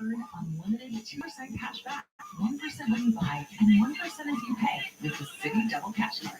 Earn unlimited 2% cash back, 1% when you buy, and 1% as you pay with the Citi Double Cash Card.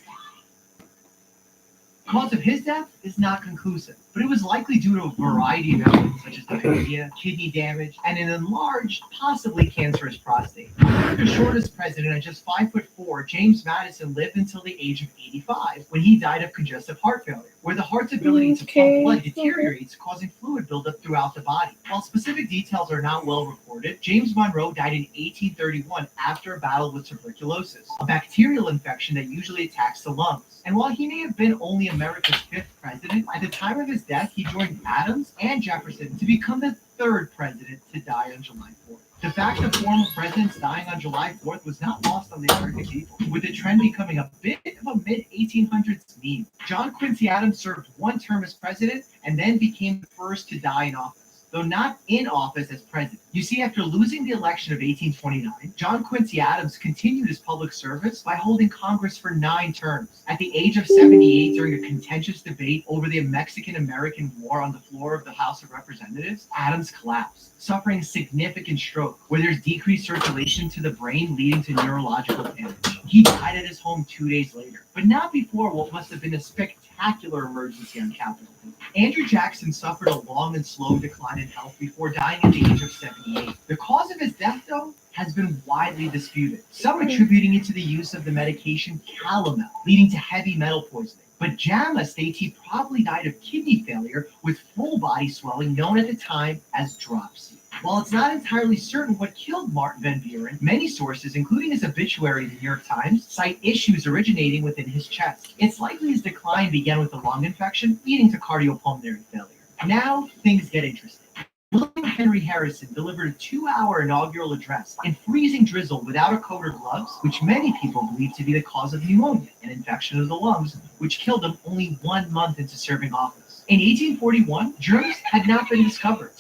The cause of his death is not conclusive, but it was likely due to a variety of elements such as diarrhea, kidney damage, and an enlarged, possibly cancerous prostate. America's shortest president at just 5'4", James Madison lived until the age of 85 when he died of congestive heart failure, where the heart's ability to pump blood deteriorates, causing fluid buildup throughout the body. While specific details are not well recorded, James Monroe died in 1831 after a battle with tuberculosis, a bacterial infection that usually attacks the lungs. And while he may have been only America's 5th president, at the time of his death, he joined Adams and Jefferson to become the 3rd president to die on July 4th. The fact of former presidents dying on July 4th was not lost on the American people, with the trend becoming a bit of a mid-1800s meme. John Quincy Adams served one term as president and then became the first to die in office, though not in office as president. You see, after losing the election of 1829, John Quincy Adams continued his public service by holding Congress for 9 terms. At the age of 78, during a contentious debate over the Mexican-American War on the floor of the House of Representatives, Adams collapsed, suffering a significant stroke, where there's decreased circulation to the brain leading to neurological damage. He died at his home 2 days later, but not before what must have been a spectacular emergency on Capitol Hill. Andrew Jackson suffered a long and slow decline in health before dying at the age of 78. The cause of his death, though, has been widely disputed, some attributing it to the use of the medication calomel, leading to heavy metal poisoning. But JAMA states he probably died of kidney failure with full body swelling, known at the time as dropsy. While it's not entirely certain what killed Martin Van Buren, many sources, including his obituary in the New York Times, cite issues originating within his chest. It's likely his decline began with a lung infection, leading to cardiopulmonary failure. Now, things get interesting. William Henry Harrison delivered a 2-hour inaugural address in freezing drizzle without a coat or gloves, which many people believe to be the cause of pneumonia, an infection of the lungs, which killed him only 1 month into serving office. In 1841, germs had not been discovered.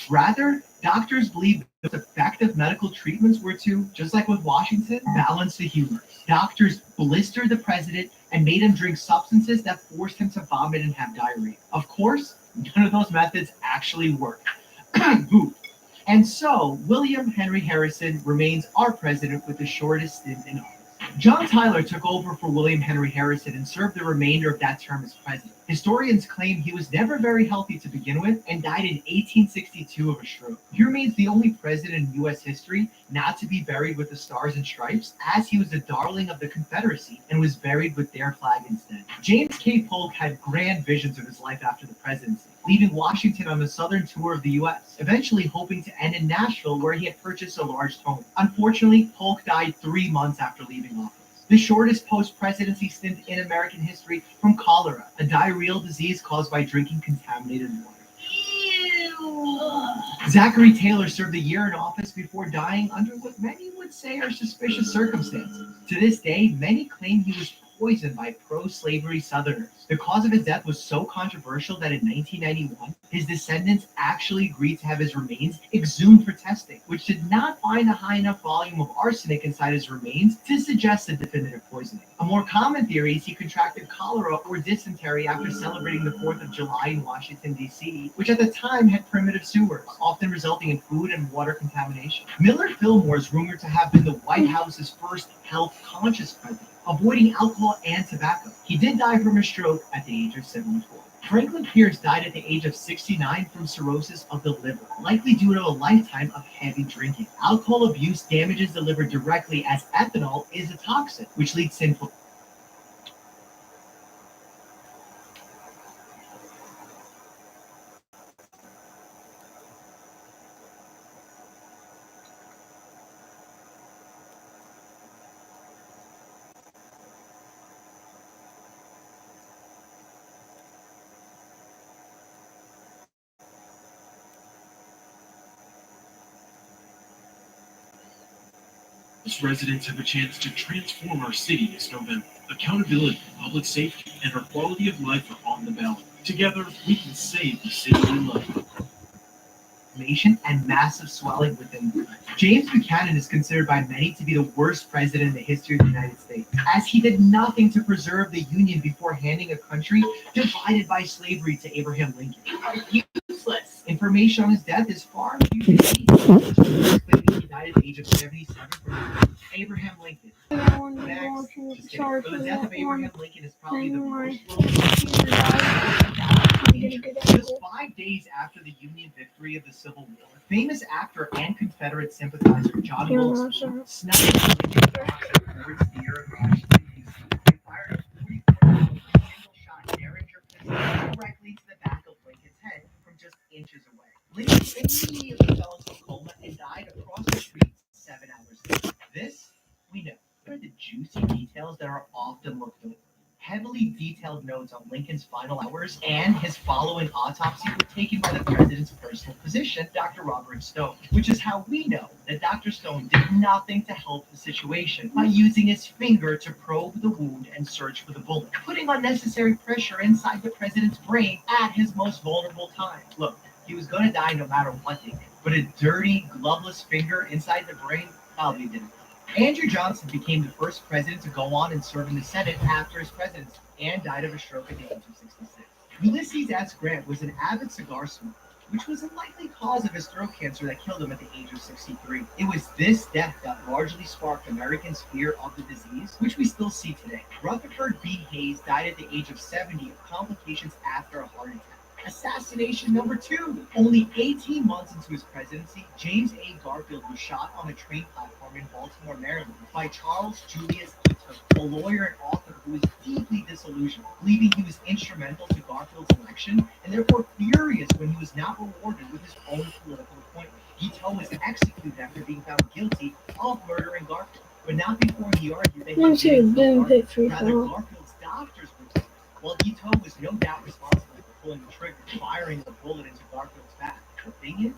Rather, doctors believed that effective medical treatments were to, just like with Washington, balance the humors. Doctors blistered the president and made him drink substances that forced him to vomit and have diarrhea. Of course, none of those methods actually worked. And so, William Henry Harrison remains our president with the shortest stint in office. John Tyler took over for William Henry Harrison and served the remainder of that term as president. Historians claim he was never very healthy to begin with and died in 1862 of a stroke. He remains the only president in U.S. history not to be buried with the Stars and Stripes, as he was the darling of the Confederacy and was buried with their flag instead. James K. Polk had grand visions of his life after the presidency, leaving Washington on the southern tour of the U.S., eventually hoping to end in Nashville, where he had purchased a large home. Unfortunately, Polk died 3 months after leaving office. The shortest post-presidency stint in American history from cholera, a diarrheal disease caused by drinking contaminated water. Zachary Taylor served a year in office before dying under what many would say are suspicious circumstances. To this day, many claim he was poisoned by pro-slavery Southerners. The cause of his death was so controversial that in 1991, his descendants actually agreed to have his remains exhumed for testing, which did not find a high enough volume of arsenic inside his remains to suggest a definitive poisoning. A more common theory is he contracted cholera or dysentery after celebrating the 4th of July in Washington, D.C., which at the time had primitive sewers, often resulting in food and water contamination. Millard Fillmore is rumored to have been the White House's first health-conscious president, avoiding alcohol and tobacco. He did die from a stroke at the age of 74. Franklin Pierce died at the age of 69 from cirrhosis of the liver, likely due to a lifetime of heavy drinking. Alcohol abuse damages the liver directly, as ethanol is a toxin, which leads to inflammation. Residents have a chance to transform our city this November. Accountability, public safety, and our quality of life are on the ballot. Together, we can save the city we love. And massive swelling within the brain. James Buchanan is considered by many to be the worst president in the history of the United States, as he did nothing to preserve the Union before handing a country divided by slavery to Abraham Lincoln. Useless. Information on his death is far and few between. Claiming he died at the age of 77 from Abraham Lincoln. I wanted to Next, watch it. just kidding. Sorry But for the death that of Abraham one. Lincoln is probably the Anyway, most Get a good just angle. 5 days after the Union victory of the Civil War, famous actor and Confederate sympathizer John Yeah, Wilkes sure. Booth snuck into Lincoln Dock at Ford's Theater in Washington, D.C. and fired a 44 single-shot Derringer pistol directly to the back of Lincoln's head from just inches away. Lincoln immediately fell into a coma and died across the street 7 hours later. This, we know, are the juicy details that are often looked over. Heavily detailed notes on Lincoln's final hours and his following autopsy were taken by the president's personal physician, Dr. Robert Stone, which is how we know that Dr. Stone did nothing to help the situation by using his finger to probe the wound and search for the bullet, putting unnecessary pressure inside the president's brain at his most vulnerable time. Look, he was going to die no matter what they did, but a dirty, gloveless finger inside the brain probably didn't. Andrew Johnson became the first president to go on and serve in the Senate after his presidency and died of a stroke at the age of 66. Ulysses S. Grant was an avid cigar smoker, which was a likely cause of his throat cancer that killed him at the age of 63. It was this death that largely sparked Americans' fear of the disease, which we still see today. Rutherford B. Hayes died at the age of 70 of complications after a heart attack. Assassination number 2. Only 18 months into his presidency, James A. Garfield was shot on a train platform in Baltimore, Maryland, by Charles Julius Ito, a lawyer and author who was deeply disillusioned, believing he was instrumental to Garfield's election, and therefore furious when he was not rewarded with his own political appointment. Ito was executed after being found guilty of murdering Garfield, but not before he argued that he Let's see a didn't kill boom Garfield. hit free Rather, throw. Garfield's doctors were. While Ito was no doubt responsible for pulling the trigger, firing the bullet into Garfield's back. The thing is,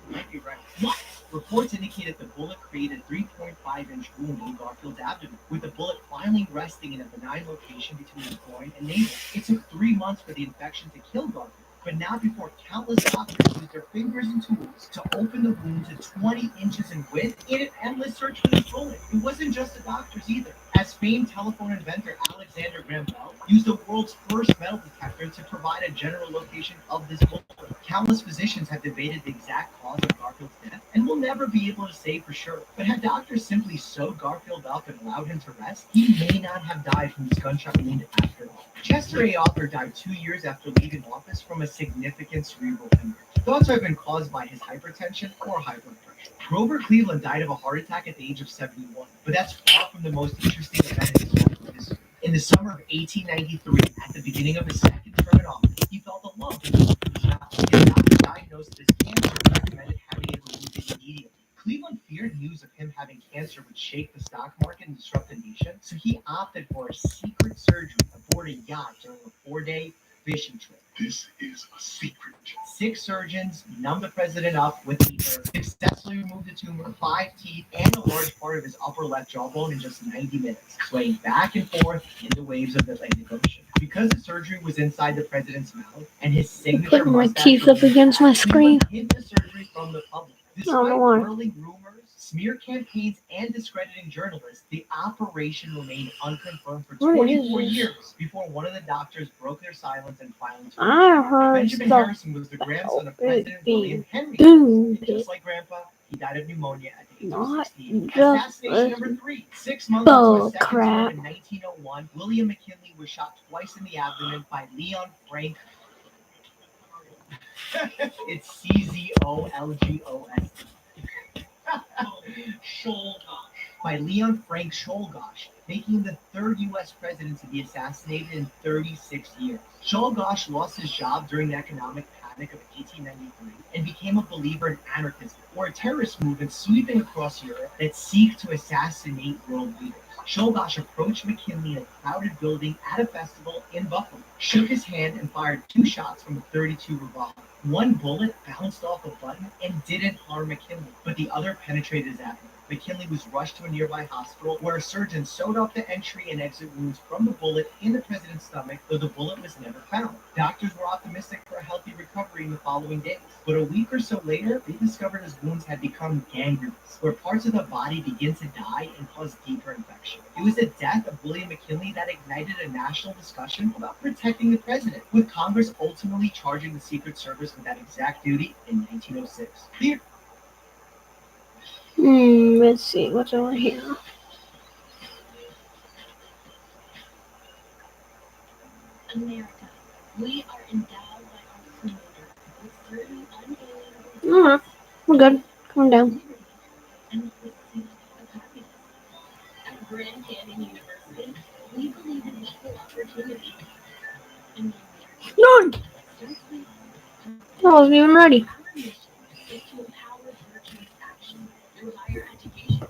you might be right. What? Reports indicated the bullet created a 3.5-inch wound in Garfield's abdomen, with the bullet finally resting in a benign location between the groin and navel. It took 3 months for the infection to kill Garfield, but not before countless doctors used their fingers and tools to open the wound to 20 inches in width in an endless search for this bullet. It wasn't just the doctors either, as famed telephone inventor Alexander Graham Bell used the world's first metal detector to provide a general location of this bullet. Countless physicians have debated the exact cause of Garfield's death and will never be able to say for sure. But had doctors simply sewed Garfield up and allowed him to rest, he may not have died from his gunshot wound after all. Chester A. Arthur died 2 years after leaving office from a significant cerebral hemorrhage. Thoughts have been caused by his hypertension or high blood pressure. Grover Cleveland died of a heart attack at the age of 71, but that's far from the most interesting event in historical history. In the summer of 1893, at the beginning of his second term in office, he felt a lump in his mouth. His doctor diagnosed this cancer and recommended having it removed immediately. Cleveland feared news of him having cancer would shake the stock market and disrupt the nation, so he opted for a secret surgery aboard a yacht during a 4-day fishing trip. This is a secret. 6 surgeons numbed the president up with ether, successfully removed the tumor, 5 teeth, and a large part of his upper left jawbone in just 90 minutes, swaying back and forth in the waves of the Atlantic Ocean. Because the surgery was inside the president's mouth and his signature Putting my mustache teeth up removed, against my screen. Cleveland hid the surgery from the public. don't know Despite why. whirling rumors, smear campaigns, and discrediting journalists, the operation remained unconfirmed for What is 24 this? years before one of the doctors broke their silence and finally told I heard Benjamin the Harrison was the grandson of President William Henry. boom Just hit. like Grandpa, he died of pneumonia at the age Not of 16. just Assassination number 3. 6 months into bull his second crap. term in 1901, William McKinley was shot twice in the abdomen by Leon Frank. It's Czolgos. By Leon Frank Czolgosz, making him the 3rd U.S. president to be assassinated in 36 years. Czolgosz lost his job during the economic panic of 1893 and became a believer in anarchism, or a terrorist movement sweeping across Europe that seek to assassinate world leaders. Czolgosz approached McKinley in a crowded building at a festival in Buffalo, shook his hand, and fired 2 shots from a .32 revolver. One bullet bounced off a button and didn't harm McKinley, but the other penetrated his abdomen. McKinley was rushed to a nearby hospital where a surgeon sewed up the entry and exit wounds from the bullet in the president's stomach, though the bullet was never found. Doctors were optimistic for a healthy recovery suffering the following days. But a week or so later, they discovered his wounds had become gangrenous, where parts of the body begin to die and cause deeper infection. It was the death of William McKinley that ignited a national discussion about protecting the president, with Congress ultimately charging the Secret Service with that exact duty in 1906. Here, Let's see what's over here. America, we are endowed by our Creator with certain unalienable Alright, we're good. Calm down. and the pursuit of happiness. At Grand Canyon University, we believe in equal opportunity. And None! I wasn't even ready. our mission is to empower virtuous action through higher education.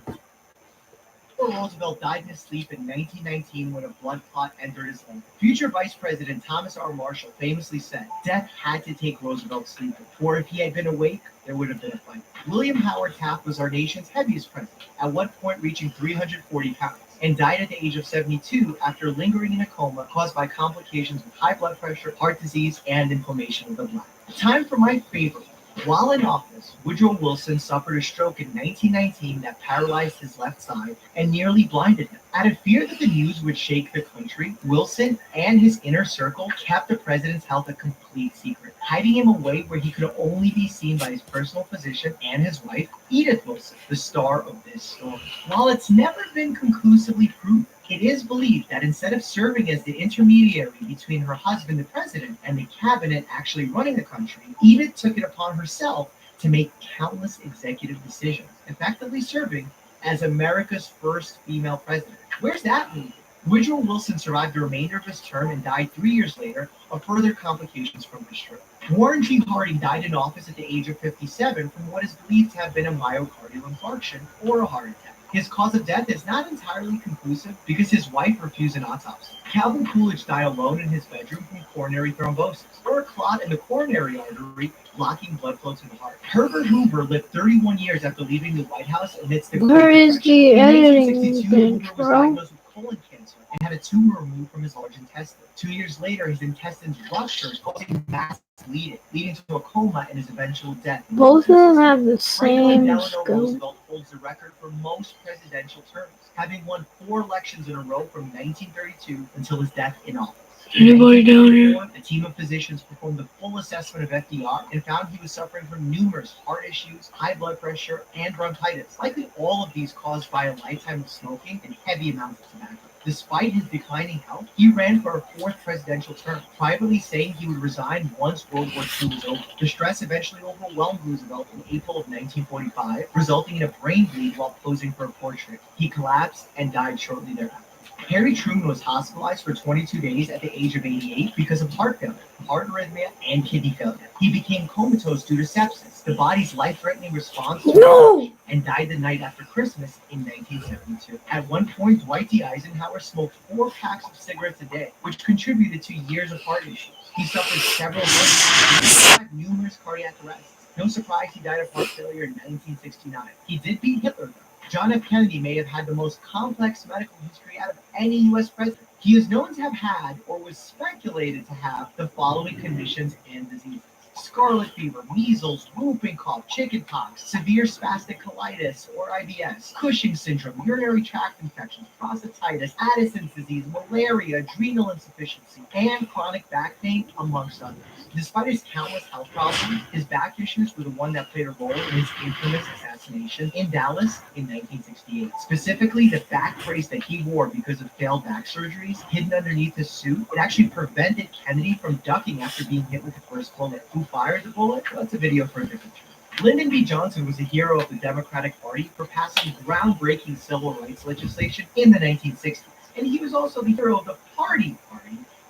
Theodore Roosevelt died in his sleep in 1919 when a blood clot entered his lung. Future Vice President Thomas R. Marshall famously said, "Death had to take Roosevelt sleeping, for if he had been awake, there would have been a fight." William Howard Taft was our nation's heaviest president, at one point reaching 340 pounds, and died at the age of 72 after lingering in a coma caused by complications with high blood pressure, heart disease, and inflammation of the bladder. Time for my favorite. While in office, Woodrow Wilson suffered a stroke in 1919 that paralyzed his left side and nearly blinded him. Out of fear that the news would shake the country, Wilson and his inner circle kept the president's health a complete secret, hiding him away where he could only be seen by his personal physician and his wife, Edith Wilson, the star of this story. While it's never been conclusively proven, it is believed that instead of serving as the intermediary between her husband, the president, and the cabinet actually running the country, Edith took it upon herself to make countless executive decisions, effectively serving as America's first female president. Where's that lead? Woodrow Wilson survived the remainder of his term and died 3 years later of further complications from his stroke. Warren G. Harding died in office at the age of 57 from what is believed to have been a myocardial infarction or a heart attack. His cause of death is not entirely conclusive because his wife refused an autopsy. Calvin Coolidge died alone in his bedroom from coronary thrombosis, or a clot in the coronary artery blocking blood flow to the heart. Herbert Hoover lived 31 years after leaving the White House amidst the Where Great is Depression. the In editing 1962, Hoover was intro? diagnosed with colon cancer and had a tumor removed from his large intestine. 2 years later, his intestines ruptured, causing mass bleeding, leading to a coma and his eventual death. Both of them have the Franklin same Delano scope. Roosevelt holds the record for most presidential terms, having won 4 elections in a row from 1932 until his death in office. Anybody down here? A team of physicians performed a full assessment of FDR and found he was suffering from numerous heart issues, high blood pressure, and bronchitis, likely all of these caused by a lifetime of smoking and heavy amounts of tobacco. Despite his declining health, he ran for a 4th presidential term, privately saying he would resign once World War II was over. The stress eventually overwhelmed Roosevelt in April of 1945, resulting in a brain bleed while posing for a portrait. He collapsed and died shortly thereafter. Harry Truman was hospitalized for 22 days at the age of 88 because of heart failure, heart arrhythmia, and kidney failure. He became comatose due to sepsis, the body's life-threatening response to No! and died the night after Christmas in 1972. At one point, Dwight D. Eisenhower smoked 4 packs of cigarettes a day, which contributed to years of heart issues. He suffered several heart diseases and had numerous cardiac arrests. No surprise he died of heart failure in 1969. He did beat Hitler, though. John F. Kennedy may have had the most complex medical history out of any U.S. president. He is known to have had, or was speculated to have, the following conditions and diseases: scarlet fever, measles, whooping cough, chickenpox, severe spastic colitis or IBS, Cushing's syndrome, urinary tract infections, prostatitis, Addison's disease, malaria, adrenal insufficiency, and chronic back pain, amongst others. Despite his countless health problems, his back issues were the one that played a role in his infamous assassination in Dallas in 1968. Specifically, the back brace that he wore because of failed back surgeries hidden underneath his suit, it actually prevented Kennedy from ducking after being hit with the first bullet. Who fired the bullet? Well, that's a video for a different channel. Lyndon B. Johnson was a hero of the Democratic Party for passing groundbreaking civil rights legislation in the 1960s. And he was also the hero of the Party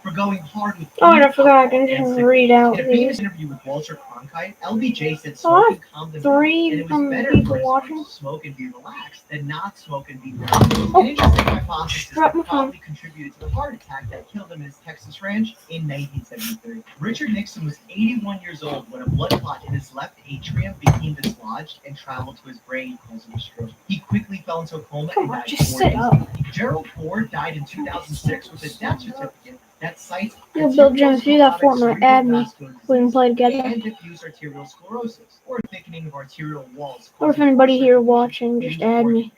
for going hard with Oh, and I forgot, I can and just cigarettes. read out In a famous these. interview with Walter Cronkite, LBJ said So I have smoking calmed him down, 3 and it was from better people for his watching. wife to smoke and be relaxed than not smoke and be nervous. An interesting hypothesis Drop my that probably contributed to the heart attack that killed him in his Texas ranch in 1973. Richard Nixon was 81 years old when a blood clot in his left atrium became dislodged and traveled to his brain, causing a stroke. He quickly fell into a coma and Come on, died just 4 sit days up. later. Gerald Ford died in 2006 with a death certificate that cites Yo, Bill Jim, if you got Fortnite, add me. We can play together. and diffuse arterial sclerosis, or thickening of arterial walls. Or if anybody here watching, just add me.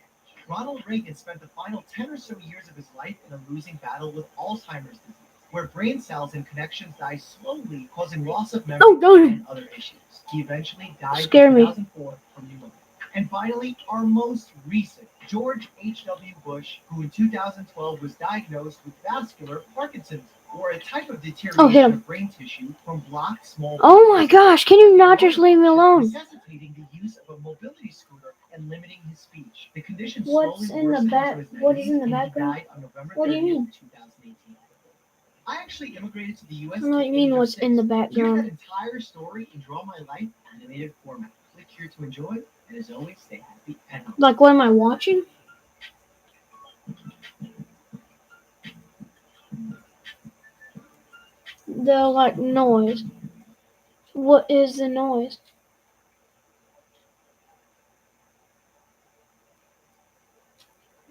Ronald Reagan spent the final 10 or so years of his life in a losing battle with Alzheimer's disease, where brain cells and connections die slowly, causing loss of memory Oh, darn. and other issues. He eventually died Scare in me. 2004 from pneumonia. And finally, our most recent, George H.W. Bush, who in 2012 was diagnosed with vascular Parkinson's, or a type of deterioration him. of brain tissue from blocked small. Oh my gosh, can you not just leave me alone? Necessitating the use of a mobility scooter and limiting his speech. The condition What's slowly in the worsened back- into his what is in 90s, the and he background? died on November What do you 30th, mean? 2018. I actually immigrated to the U.S. I don't know what at you the mean age of what's 6. in the Hear that background. entire story and Draw My Life animated format. Click here to enjoy, and as always, stay happy and healthy. Like, what am I watching? The, like, noise. What is the noise?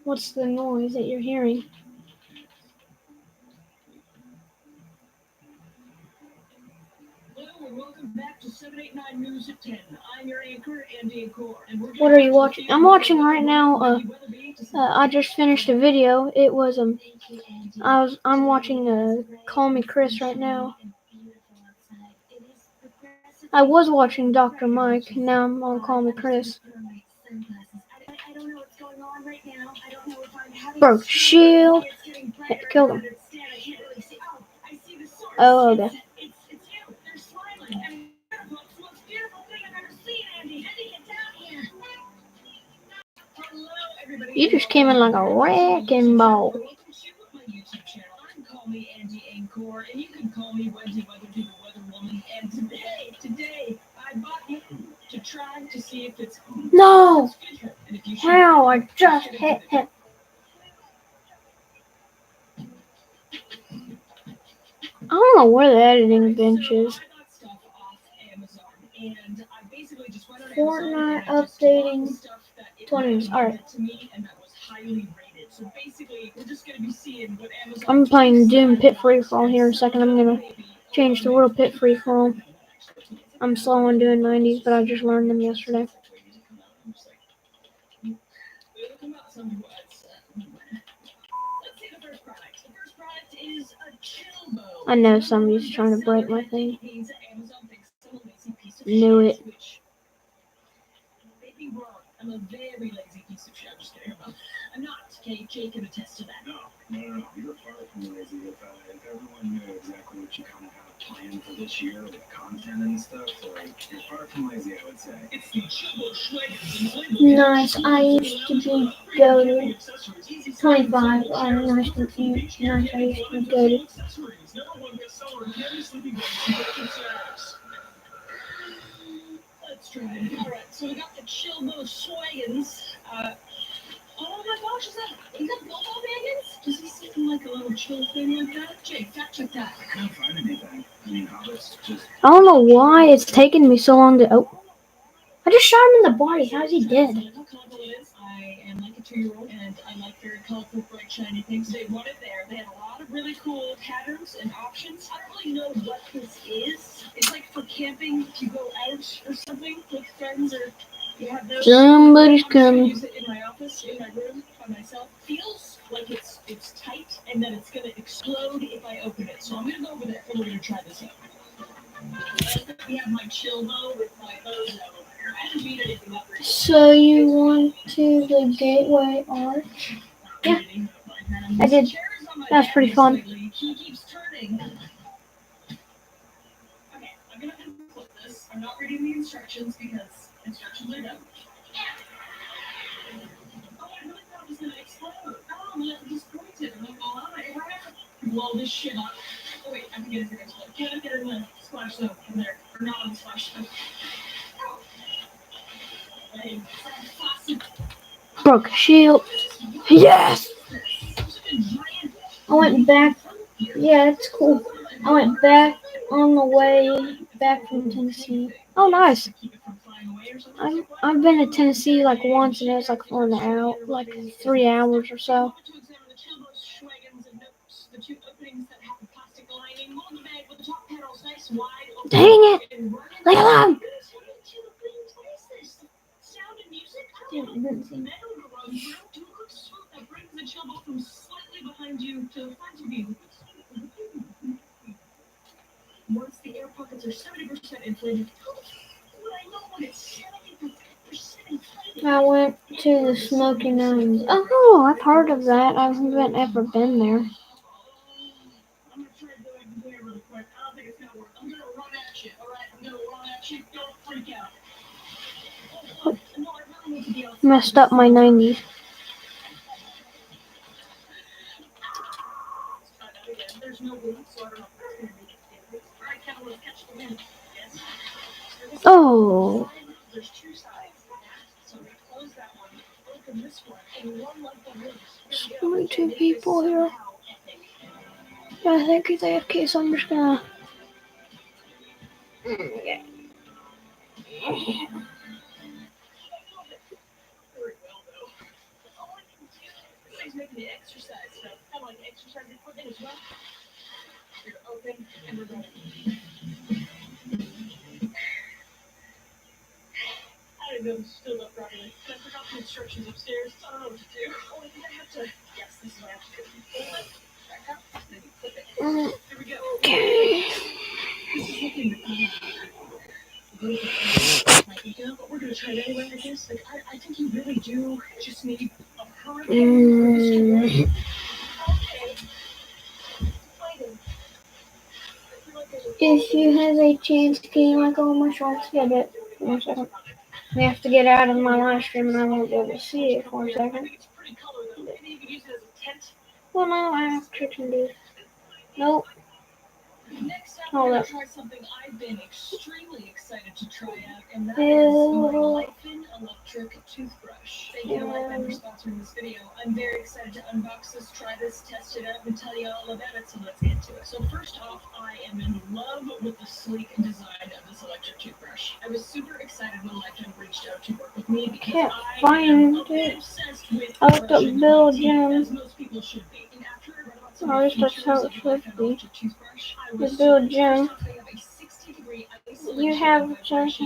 What's the noise that you're hearing? Hello and welcome back to 789 News at 10. I'm your anchor, Andy Ancor, and we're What are you watching? I'm watching right now, I just finished a video. It was, I'm watching, Call Me Chris right now. I was watching Dr. Mike, now I'm on Call Me Chris. I don't know what's going on right now. I don't know if I'm having Broke shield. Killed him. Oh, okay. It's you. They're smiling. And it's the most beautiful thing I've ever seen, Andy. Andy, get down here. Hello, everybody. You just came in like a wrecking ball. Welcome to my YouTube channel. I'm Call Me Andy Ancor, and you can call me Wendy Weatherby, the Weather Woman. And today, I bought you to try to see if it's No! good. And if you should, Wow, I just hit him. I don't know where the editing bench is. So I bought stuff off Amazon, and I basically just went on Fortnite Amazon and I just updating bought stuff that it 20 minutes. recommended Alright. to me and that was highly rated. So basically, we're just gonna be seeing what Amazon. I'm playing Doom Pit Free For All here in a second. I'm gonna change the world Pit Free For All. I'm slow on doing 90s, but I just learned them yesterday. It'll come out somewhat. Let's see the first product. The first product is a Chillbo. I know somebody's trying to break my thing. Knew it. Maybe wrong. I'm a very lazy piece of shit. I'm just kidding. I'm not. Okay, Jake can attest to that. No. You're far from lazy. If everyone knew exactly what you kind of have planned for this year with content and stuff, like, you're far from lazy, I would say. It's the Chillbo Schwagger. Nice. I used to be goated. 25. I'm nice to be nice. I used to be goated. Let's try it. Alright, so we got the Chillbo Schwaggins. Oh my gosh, is that Bilbo Baggins? Does he seem like a little chill thing like that? Jake, fact check that. I couldn't find anything. I mean, Hobbit's just... I don't know why it's taking me so long to. Oh. I just shot him in the body. How's he dead? I am like a 2-year-old and I like very colorful, bright, shiny things. They want it there. They had a lot of really cool patterns and options. I don't really know what this is. It's like for camping, if you go out or something with friends or you have those. Somebody's I'm just gonna coming. use it in my office, in my room, by myself. Feels like it's tight and that it's gonna explode if I open it. So I'm gonna go over there and we're gonna try this out. We have my Chillbo with my bows out over here. I haven't beat anything up recently. So you went to the Gateway Arch? Yeah, I did. That's pretty fun. He keeps turning. Okay, I'm gonna unput this. I'm not reading the instructions because instructions are dumb. Oh, I really thought it was gonna explode. Oh, I'm disappointed. I'm like, well, I blow this shit up. Oh wait, I can get it to explode. Get it in the splash zone in there, or not in the splash zone. Hey, faucet. Broke a shield. Yes! I went back. Yeah, it's cool. I went back on the way back from Tennessee. Oh, nice. I've been to Tennessee like once, and it was like for an hour, like 3 hours or so. The two openings that have the wide open Dang it! and run Leave it alone! Sound and music? Didn't see. Meadow to run through. Do a quick swoop that brings the chill boat from slightly behind you to the front of you. Once the air pockets are 70% inflated, would I know when it's 70% inflated? I went to the Smoky Mountains. Oh, I've heard of that. I haven't ever been there. I'm gonna try to go back and play really quick. I don't think it's gonna work. I'm gonna run at you. Alright, I'm gonna run at you. Don't freak out. Oh, no, I really need to be outside. Messed up my 90s. Let's try that again. There's no wind, so I don't know if that's gonna make a difference. Alright, Kevin, let's catch the wind. Yes. Oh. There's two sides. So we close that one, open this one, and one like the roof. There's only 2 people here. I think it's AFK, so I'm just gonna. Yeah. Very well, though. All I can do is making the exercise stuff. Kind of like exercise equipment as well. You're open and we're going. I didn't know this stood up properly. I forgot the instructions upstairs. I don't know what to do. Oh, I think I have to. Yes, this is what I have to do. Hold it. Back up. Then you flip it. Here we go. Okay. This is looking but we're gonna try it anyway, I guess. Like, I think you really do just need a hurricane. Okay. Fighting. I feel like there's a If you have a chance, can you like all my shorts? Yeah, but 1 second. I have to get out of my live stream and I won't be able to see it for a I second. think it's pretty color though. Maybe you could use it as a tent. Well, no, I have to do. Nope. Next up, Hold we're up. gonna try something I've been extremely excited to try out, and that is my Lyfin electric toothbrush. Thank you to Lyfin for sponsoring this video. I'm very excited to unbox this, try this, test it out, and tell you all about it, so let's get to it. So first off, I am in love with the sleek design of this electric toothbrush. I was super excited when Lyfin reached out to work with me because Can't I find am a bit it. obsessed with I looked up brushing Bill my teeth, Jim. as most people should be. And after I read about some Oh, of this the is features how of it the should Lyfin be. electric toothbrush, I The was Bill sold. Jim. First off, they have a 60-degree You have just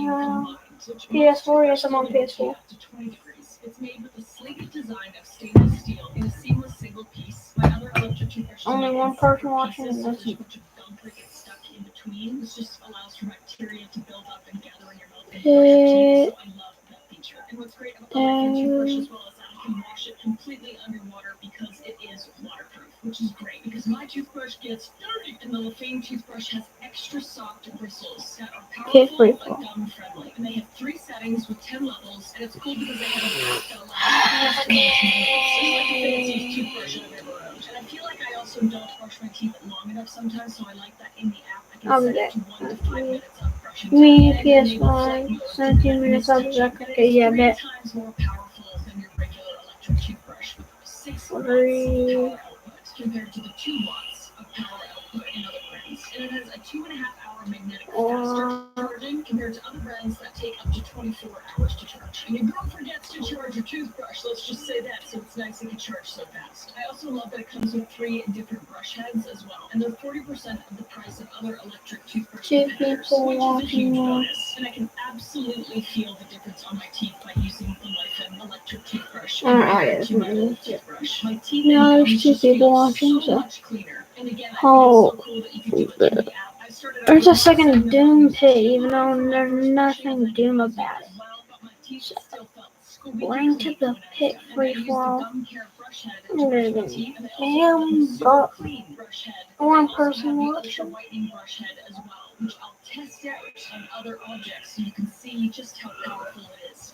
PS4? Yes, I'm on PS4. up to 20 degrees. It's made with a sleek design of stainless steel in a seamless single piece. My other electric toothbrush is Only made one in separate person watching pieces, so and there's a that's bunch of gunk that gets stuck in between. This just allows for bacteria to build up and gather in your mouth and brush your teeth, so I love that feature. And what's great about the Lyfin toothbrush as well is that you can wash it completely underwater because it is waterproof, which is great because my toothbrush gets dirty, and the Lyfin toothbrush has extra soft bristles that are powerful free but gum friendly. And they have 3 settings with 10 levels, and it's cool because they have a app that allows you to use it's like the fanciest toothbrush I've ever owned. And I feel like I also don't brush my teeth long enough sometimes, so I like that in the app I can set it to 1 to 5 minutes of brushing time. Me, And then they will flight PS5, mode to 17 let minutes mist of touching, Zack. and Okay, yeah, it's 3 bet. times more powerful than your regular electric toothbrush with 6 watts of 3. power output compared to the 2 watts of power output in other brands. And it has a 2.5-hour magnetic faster charging compared to other brands that take up to 24 hours to charge. And your girl forgets to charge your toothbrush, let's just say that, so it's nice it can charge so fast. I also love that it comes with 3 different brush heads as well, and they're 40% of the price of other electric toothbrush 2 competitors, people which is a watching huge now. bonus. And I can absolutely feel the difference on my teeth by using the Lyfin electric toothbrush Oh, yeah, compared that's to my mine. old toothbrush. My teeth No, and there's gums 2 just people feel watching, so so. much cleaner. And again, I think Oh, it's so cool that you can do it in the app. I started out there's a with second setting Doom them pit, on even though for my there's first brushing, nothing and then Doom using about as it. well, but my teeth still felt squeaky Going to clean the when I was pit done. And I free used the for all. gum care brush head to And brush there's my a teeth, and they also have a damn super clean brush head. But they one also have person the ultra watching. whitening brush head as well, which I'll test out on other objects so you can see just how powerful it is.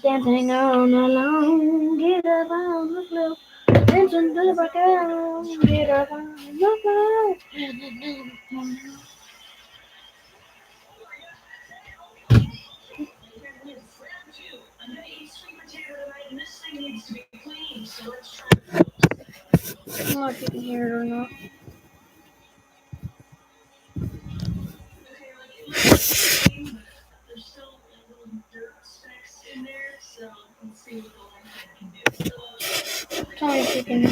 Dancing on alone, get up on the floor. Dancing to the break out, get up on the floor. I'm gonna eat sweet potato tonight, and this thing needs to be clean, so let's try it. I don't know if you can hear it or not. Okay, like it looks clean, but there's still like little dirt specks in there, so let's see what the Tell me if you can.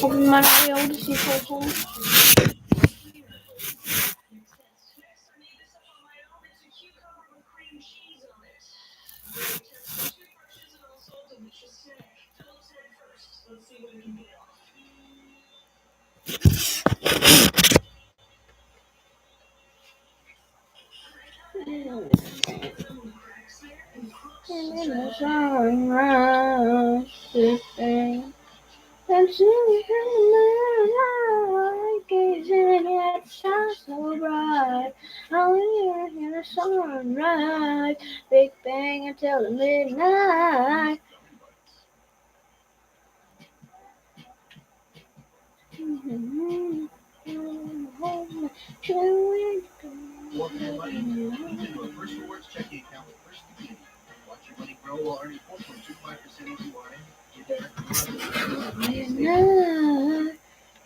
Hope you might not be able to see personally. And in the sunrise, sleeping, and singing in the moonlight, gazing at the stars so bright. I'll hear the sunrise, Big Bang until the midnight. Welcome everybody. You can do a First Rewards checking account with First Community. Watch your money grow while earning 4.25% APY.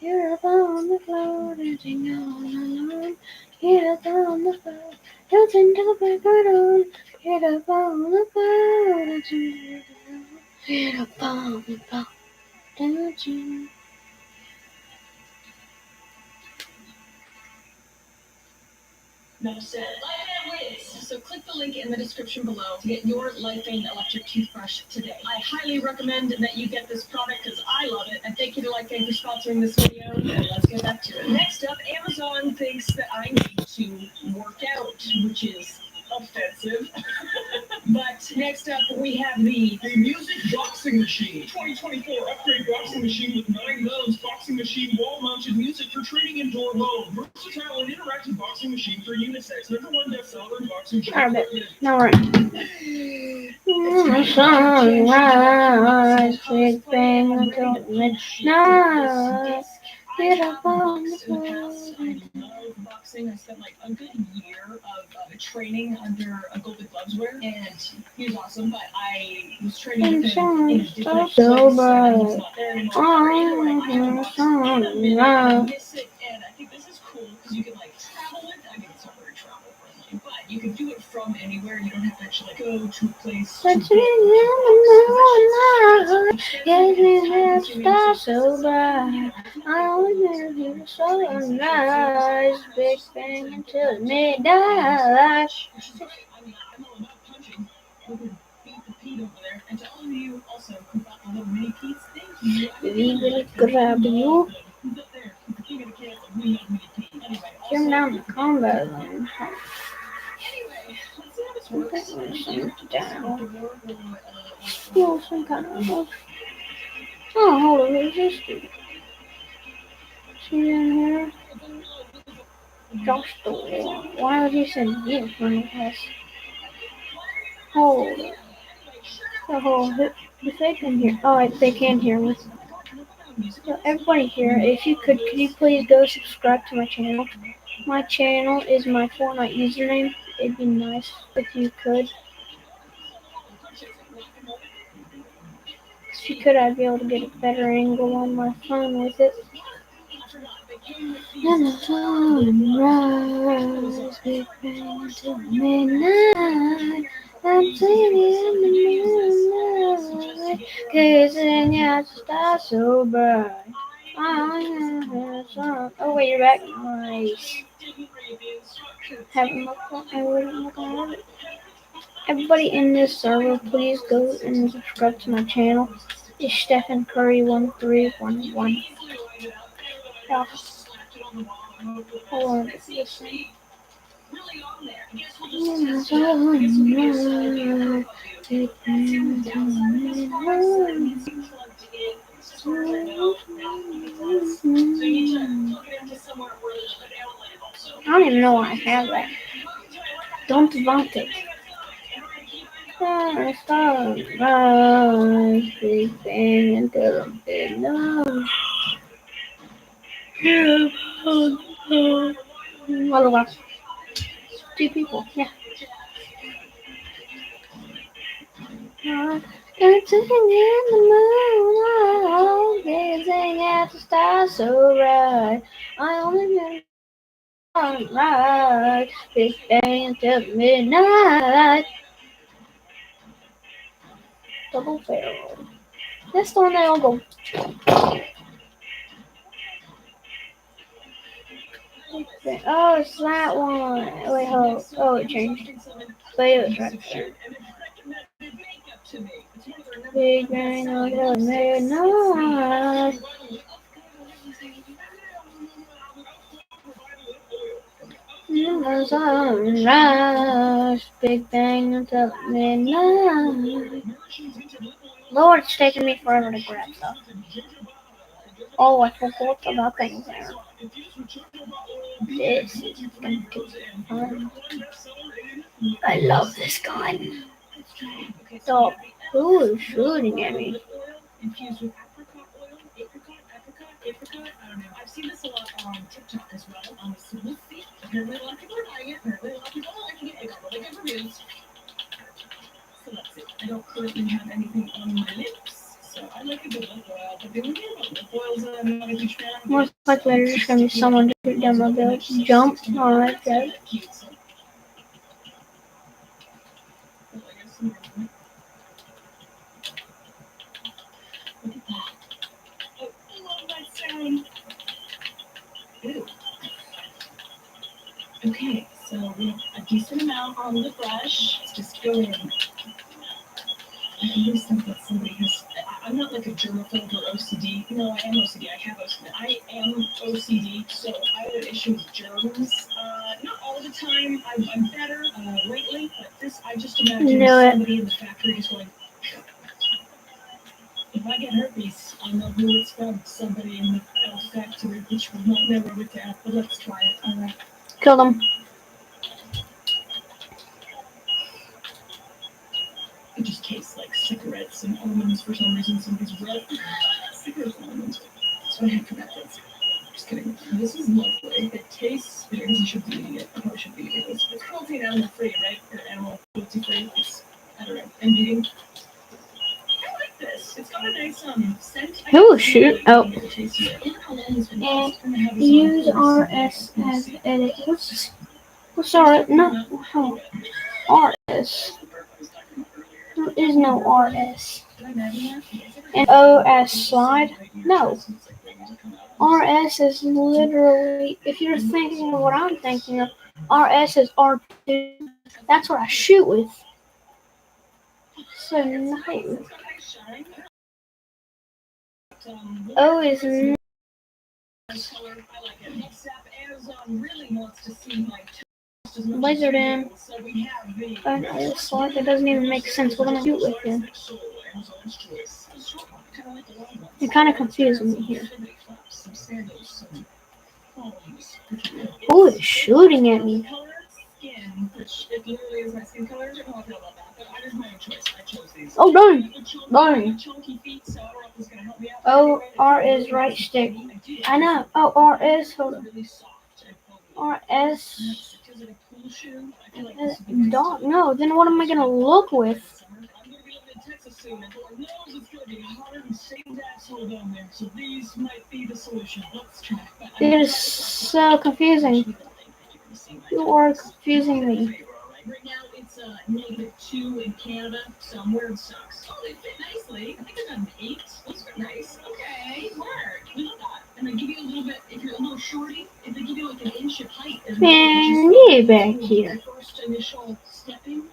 You're up on the floor, dancing all alone. Get up on the floor, dancing to the break of dawn. Get up on the floor, dancing to the floor. Get up on the floor, dancing. No said. Lifein Wiz. So click the link in the description below to get your Lifein electric toothbrush today. I highly recommend that you get this product because I love it. And thank you to Lifein for sponsoring this video. And let's get back to it. Next up, Amazon thinks that I need to work out, which is offensive. But next up, we have the Music Boxing Machine. 2024 upgrade boxing machine with 9 modes. Boxing machine wall-mounted music for training indoor mode. Versatile and interactive boxing machine for unisex. #1 bestseller in boxing. Alright, now we're the sunrise, Big Bang until midnight. Get up on the floor. I love boxing. I spent like a good year of training under a Golden Gloves wear, and he was awesome. But I was training with him in a different So place, and he's not there anymore. Anyway, I miss it, and I think this is cool because you can like travel with. I mean, it's not very travel friendly, but you can do it from anywhere. You don't have to actually like go to a place. But in the moonlight, getting that star so bright. I only live in the sunrise, Big Bang until midnight. I mean, I'm all about punching. We can beat the Pete over there. And to all of you also who got the little mini Pete's, thank you. We will grab you. Who's up there? The king of the castle. We love mini Pete. Anyway, Come down the combat line. Anyway, let's see how this works. Feel some kind of. Oh, hold on, who's this dude? See down here? Josh the Wall. Why would you send me in front of us? Hold it. Oh, if they can hear. Oh, they can hear me. So everybody here, if you could you please go subscribe to my channel? My channel is my Fortnite username. It'd be nice if you could. If you could, I'd be able to get a better angle on my phone with it. And the sunrise, Big Bang until midnight. I'm singing in the moonlight, gazing at the stars so bright. Oh wait, you're back. Nice. Haven't looked. I wouldn't look at it. Everybody in this server, please go and subscribe to my channel. It's Stephen Curry 1311. Yeah. Hold on, listen. I don't even know why I have that. Don't vaunt it. Sunrise, Big Bang until I'm dead. No. Well, well. 2 people, yeah. Dancing in the moonlight, gazing at the stars so bright. I only sunrise, big bang until midnight. Double barrel. That's the one they all go. Oh, it's that one. Wait, hold. Oh, it changed. But it was right there. Big bang until midnight. Sunrise, big bang until midnight. Lord, it's taking me forever to grab stuff. Oh, I forgot about things there. This is going to be fun. I love this gun. So, who is shooting at me? Infused with apricot oil, apricot. I don't know. I've seen this a lot on TikTok as well. So we'll see. Apparently, a lot of people are buying it. Apparently, a lot of people are liking it. It got really good reviews. So that's it. I don't currently have anything on my lips, so I like a good lip oil. But the only thing about lip oils that I'm not a huge fan of. Most likely, there's just gonna be someone to shoot down my bill. Jump. Alright, guys. Look at that. Oh, I love that sound. Ew. Okay, so we have a decent amount on the brush. Let's just go in. I always think that somebody has. I'm not like a germaphobe or OCD. No, I am OCD. I have OCD. I am OCD, so I have an issue with germs. Not all the time. I'm better lately, but this, I just imagine somebody in the factory is going. If I get herpes, I know who it's from. Somebody in the factory, which will not never with that. But let's try it. All right. Kill them. It just tastes like cigarettes and almonds for some reason. Somebody's red cigarettes and almonds. So I have to make this. Just kidding. This is lovely. It tastes. I guess I should be eating it. I probably should be eating this. It's cruelty and animal free, right? Or animal cruelty free. It's, I don't know. I'm vegan. I like this. It's got a nice scent. Oh shoot! Oh. And use RS as edit. What's RS? No. RS. There is no RS. And OS slide? No. RS is literally, if you're thinking of what I'm thinking of, RS is R2. That's what I shoot with. So no. O is no. Lasered in. This slide that doesn't even make sense. What am I doing with him? You're kind of confusing me here. Who is shooting at me? Oh, darn. Oh, R is right stick. I know. Oh, R is. Hold on. RS. Dog. No, then what am I going to look with? It is so confusing. You are confusing me. Right now it's -2 in Canada, so I'm wearing socks. Oh, they fit nicely. I think I got an 8. Those are nice. Okay, work. We love that. And they give you a little bit, if you're a little shorty, if they give you like an inch of height. Man, get back here. First initial stepping.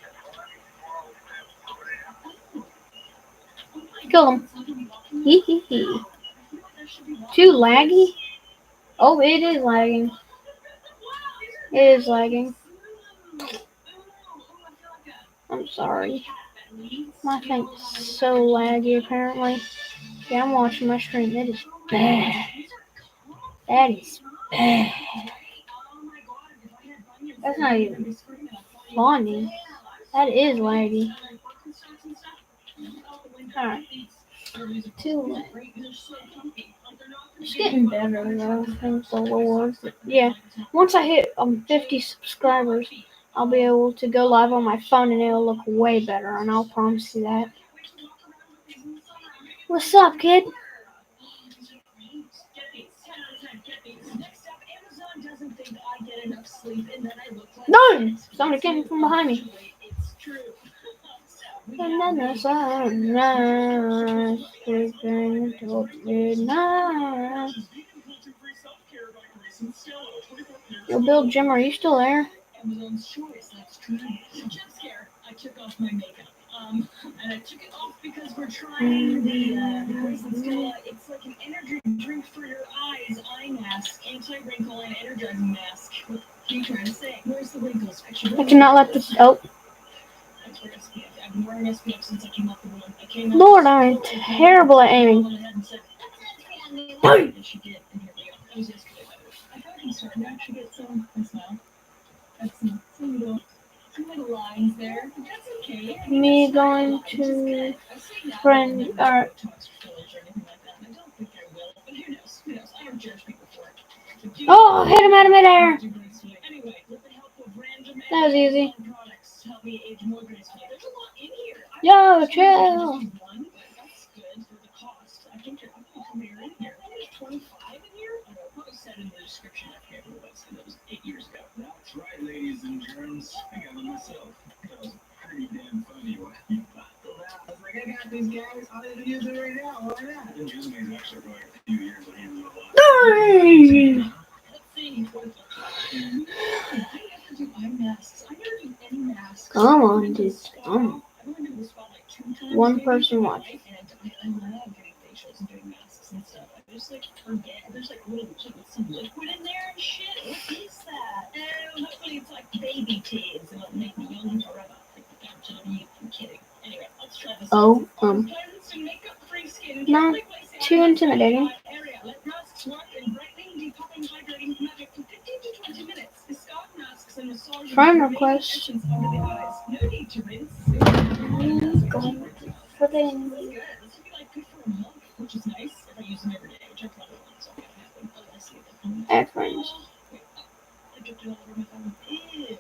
Kill him. Hee hee hee. Too laggy? Oh, it is lagging. It is lagging. I'm sorry. My thing's so laggy apparently. Yeah, I'm watching my stream. It is bad. That is bad. That's not even funny. That is laggy. Alright. Too late. It's getting better though, thank the Lord. But yeah, once I hit 50 subscribers, I'll be able to go live on my phone and it'll look way better, and I'll promise you that. What's up, kid? Next up, Amazon doesn't think I get enough sleep, and then I look like Done! shit. Somebody came from behind me. Actually, it's true. So, we And then have the sunrise, flickering into midnight. Yo, Bill Jim, are you still there? Amazon's choice, that's true. Jump scare. I took off my makeup. And I took it off because we're trying the Grayson Stella. It's like an energy drink for your eyes, eye mask, anti-wrinkle and energizing mask. What are you trying to say? Where's the wrinkles? Actually, I cannot let this. Oh, that's for SPF. I've been wearing SPF since I came out the room. I came out Lord, I'm terrible at aiming. and she did, and here we go. That was yesterday. I thought I can start to actually get some. I smile. That's some little lines there. But that's okay. I mean, Me it's not a going lot, which is to good. I say now friend I never or do Botox or fillers or anything like that. And I don't think I will, but who knows? Who knows? I don't judge people for it. So do oh, hit him out of midair. do gracefully. Anyway, with the help of random That was easy. products, help me age more gracefully. There's a lot in here. Yo, Just chill. do one, but that's good for the cost. I think you're you're in here. There's 25 in here. I don't know. Probably said in the description. I forget what it was. It was 8 years ago. That's right, ladies and germs. I got them myself. That was pretty damn funny. What you thought I was like, I got these guys. I'll even use it right now. Why not? I've been using these actually for like a few years. I haven't used it a lot. Let's see. What is it? I never do eye masks. I never do any masks. Come on, dude. Come. I've only been to the spa like 2 times. One maybe, person in my watching. life, and I love getting facials and doing masks and stuff. I just like forget. There's like little with some liquid in there and shit. What is that? Oh, hopefully it's like baby tears and it'll make me young forever. Like the WWE. I'm kidding. Anyway, let's try this. Oh, Cleanse and makeup-free skin. not too intimidating. Area. Let masks work in brightening, depuffing, hydrating magic for 15 to 20 minutes. The scalp masks and massage Friend remaining request. essence under the eyes. No need to rinse. Going for the This is good. This would be like good for a month, which is nice if I use them every day, which I probably won't. So I'm happy. Oh, I see it. add friends. Wait, I dripped it all over my phone. Ew.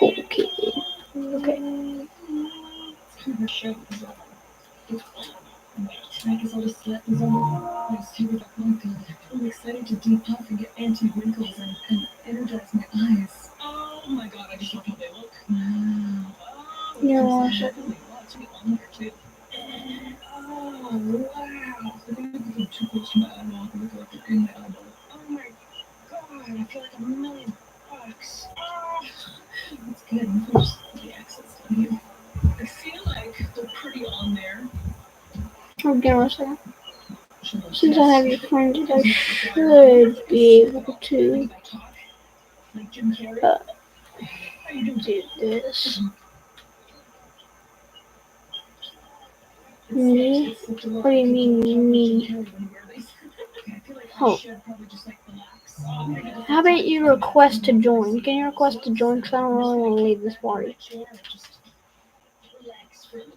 Okay. Cool kid. Okay. It's kind of a show because I guess I'll just let these on. Let's see what oh my god. I'm excited to depuff and get anti-wrinkles and energize my eyes. Oh my god, I just love how they look. Oh, Yeah, it's definitely to be on here too. Oh wow. I think I'm getting too close to my eyeball. I look like they're in my eyeball. Oh my god, I feel like $1,000,000. Oh, that's good. I'm gonna just put the accents down here. I feel like they're pretty on there. Oh, give me a second. Since I have your friend, I should be able to Like Jim Carrey. Uh, How you doing? do this. Me? What do you mean, me? Oh. How about you request to join? Can you request to join? Because I don't really want to leave this party.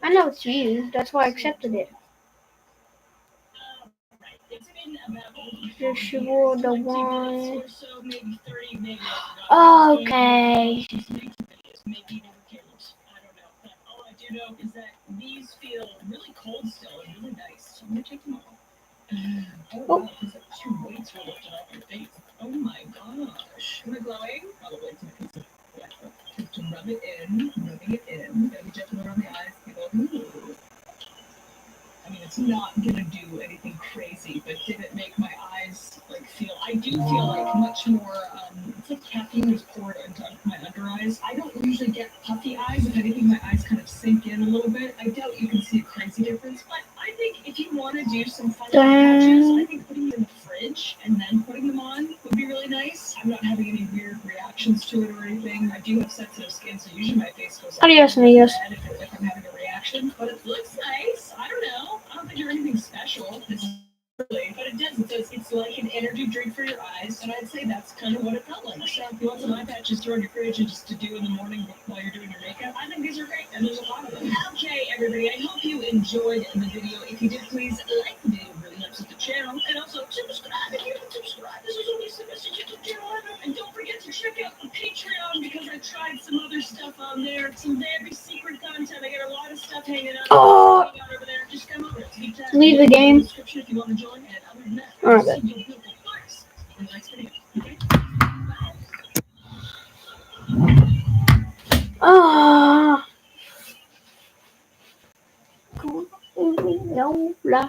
I know it's you. That's why I accepted it. Joshua the one. Okay. Maybe never cameras. I don't know. But all I do know is that these feel really cold still and really nice. So I'm gonna take them off. Oh wow, there's like 2 weights were lifted off your face. Oh my gosh. Am I glowing? Probably it's a piece of to rub it in, rubbing it in, gotta be gentle around the eyes, you go, ooh. I mean, it's not gonna do anything crazy, but did it make my eyes like feel? I do feel like much more. It's like caffeine was poured into my under eyes. I don't usually get puffy eyes. If anything, my eyes kind of sink in a little bit. I doubt you can see a crazy difference, but I think if you want to do some fun patches, I think putting them in the fridge and then putting them on would be really nice. I'm not having any weird reactions to it or anything. I do have sensitive skin, so usually my face goes Adios, amigos. if I'm having a reaction, but it looks nice. I don't know. I don't think you're anything special. Really, but it does. It's like an energy drink for your eyes, and I'd say that's kind of what it felt like. So if you want some eye patches to throw in your fridge and just to do in the morning while you're doing your makeup, I think these are great, and there's a lot of them. Okay, everybody, I hope you enjoyed the video. If you did, please like the video. It really helps with the channel, and also subscribe if you haven't subscribed. This is only the best YouTube channel ever. And don't forget to check out the Patreon because I tried some other stuff on there, some very secret content. I got a lot of stuff hanging out. Oh. Over there. Just come over. Leave the game. If you want to join, and other than that, Alright. see you in the next video. Okay? Bye. La.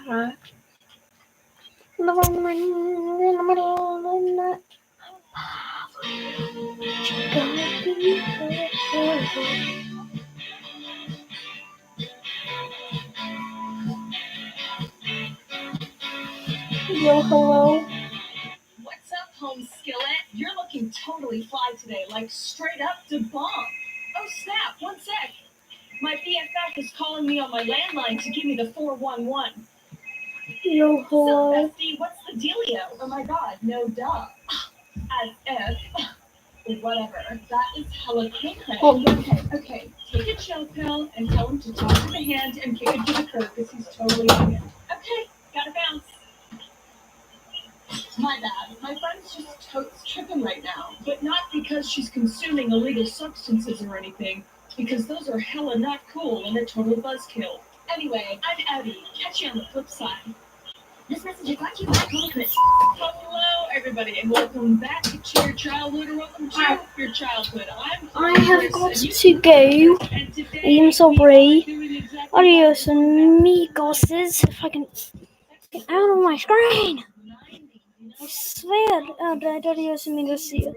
Yo, hello. What's up, home skillet? You're looking totally fly today, like straight up to bomb. Oh snap, one sec. My BFF is calling me on my landline to give me the 411. Yo, So, hello. bestie, what's the dealio? Oh my god, no duh. As if. Whatever. That is hella quick. Oh. Okay. Take a chill pill and tell him to talk to the hand and kick it to the curb because he's totally on it. Okay, gotta bounce. My bad. My friend's just totes tripping right now. But not because she's consuming illegal substances or anything. Because those are hella not cool and a total buzzkill. Anyway, I'm Abby. Catch you on the flip side. This message is brought to you by Chris. Hello, everybody, and welcome back to your childhood, or welcome to your childhood. I have got to go. I am sorry. Adios, amigos. If I can get out of my screen. I swear. Adios, amigos. See you.